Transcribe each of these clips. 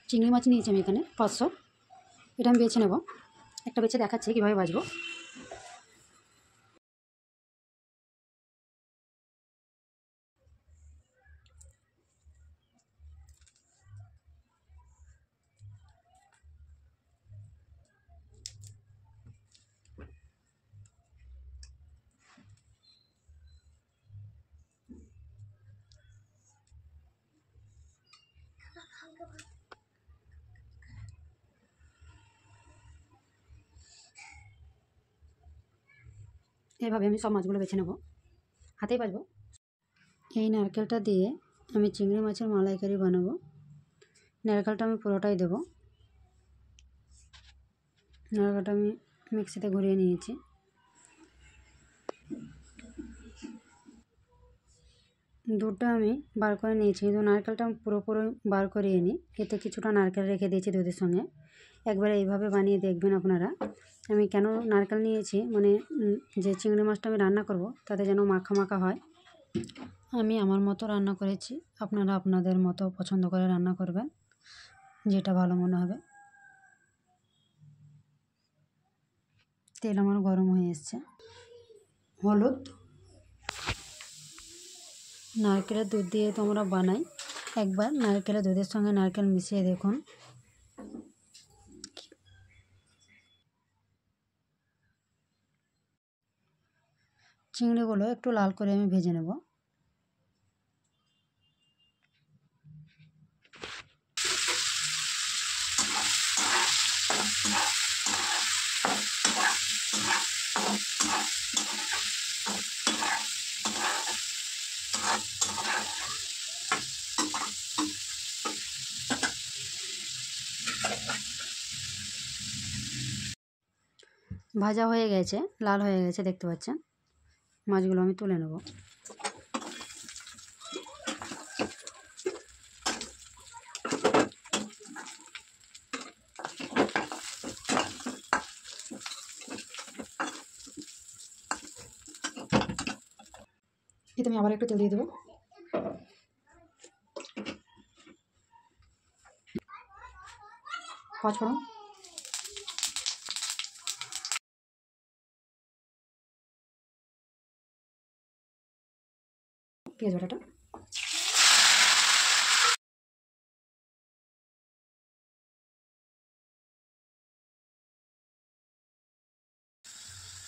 চিংড়ি মাছ নিয়েছি আমি এখানে 500। এটা আমি বেছে নেব, একটা বেছে দেখাচ্ছি কীভাবে ভাজবো। এভাবে আমি সব মাছগুলো বেছে নেব, হাতেই বাছবো। এই নারকেলটা দিয়ে আমি চিংড়ি মাছের মালাইকারি বানাবো। নারকেলটা আমি পুরোটাই দেব। নারকেলটা আমি মিক্সিতে ঘুরিয়ে নিয়েছি। দুধটা আমি বার করে নিয়েছি, কিন্তু নারকেলটা আমি পুরোপুরি বার করিয়ে নিই। এতে কিছুটা নারকেল রেখে দিয়েছি দুধের সঙ্গে। একবার এইভাবে বানিয়ে দেখবেন আপনারা। আমি কেন নারকেল নিয়েছি, মানে যে চিংড়ি মাছটা আমি রান্না করব তাতে যেন মাখা মাখা হয়। আমি আমার মতো রান্না করেছি, আপনারা আপনাদের মতো পছন্দ করে রান্না করবেন, যেটা ভালো মনে হবে। তেল আমার গরম হয়ে এসছে। হলুদ, নারকেলের দুধ দিয়ে তো আমরা বানাই, একবার নারকেলের দুধের সঙ্গে নারকেল মিশিয়ে দেখুন। চিংড়িগুলো একটু লাল করে আমি ভেজে নেব। ভাজা হয়ে গেছে, লাল হয়ে গেছে, দেখতে পাচ্ছেন। মাছগুলো আমি তুলে নেব। এতে আমি আবার একটু তেল দিয়ে দেবো। পাঁচফোড়ন, পেঁয়াজ বাটাটা,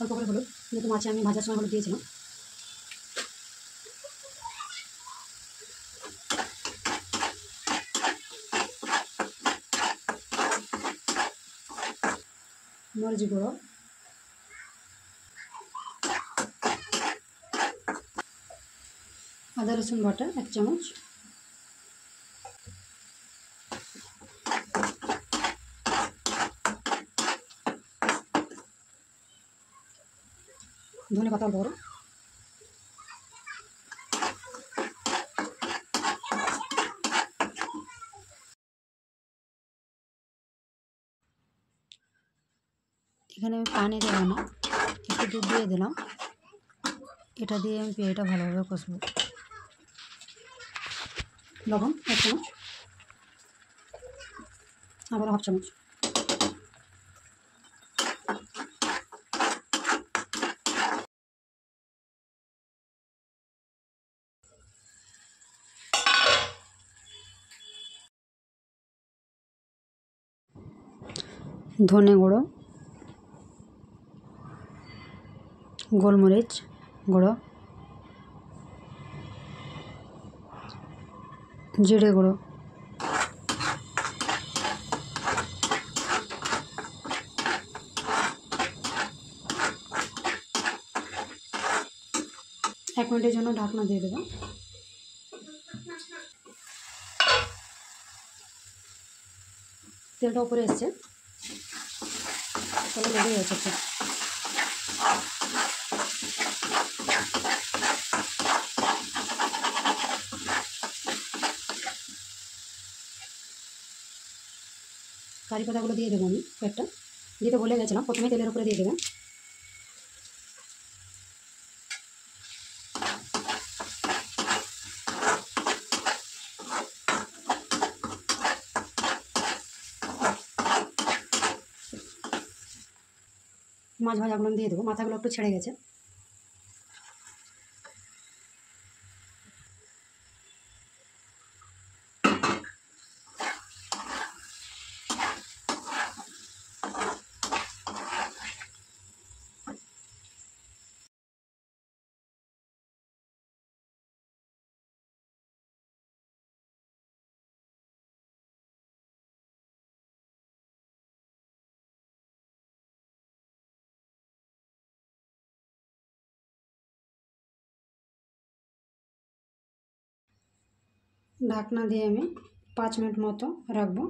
অল্প করে হলুদ, যেহেতু মাছে আমি ভাজার সময় হলুদ দিয়েছিলাম। মরিচ গুঁড়ো, আদা রসুন বাটা 1 চামচ, ধনে পাতা অল্প করে, এখানে আমি পানি দেবো না, একটু দুধ দিয়ে দিলাম। এটা দিয়ে আমি পেঁয়াজটা ভালোভাবে কষবো। লবণ 1 চামচ, আবার 1/2 চামচ। ধনে গুঁড়ো, গোলমরিচ গুঁড়ো, জিরে গুঁড়ো, এক মিনিটের জন্য ঢাকনা দিয়ে দেবো। তেলটা উপরে এসছে, তাহলে লেগে গেছে। কারি পাতাগুলো দিয়ে দেবো আমি কয়েকটা, দিতে ভুলে গেছিলাম, প্রথমে তেলের উপরে দিয়ে দেবেন। মাছ ভাজাগুলো দিয়ে দেবো। মাথাগুলো একটু ছেড়ে গেছে। ঢাকনা দিয়ে আমি 5 মিনিট মতো রাখবো।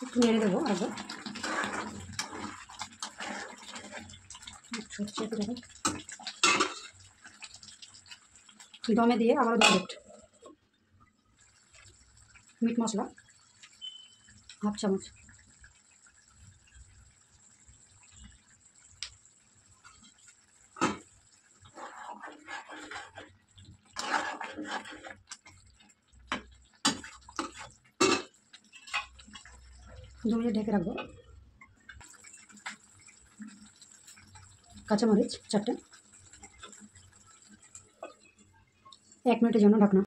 একটু নেড়ে দেবো আবার। দমে দিয়ে আবার 2 মিনিট। মিট মশলা হাফ চামচ, দু মিনিট ঢেকে রাখবো। কাঁচামরিচ 4টে, 1 মিনিটের জন্য ঢাকনা।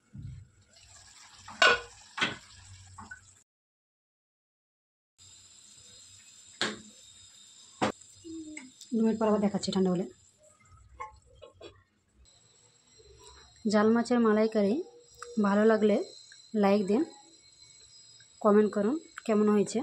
2 মিনিট পর আবার দেখাচ্ছি ঠান্ডা হলে। জাল মাছের মালাইকারি ভালো লাগলে লাইক দিন, কমেন্ট করুন কেমন হয়েছে।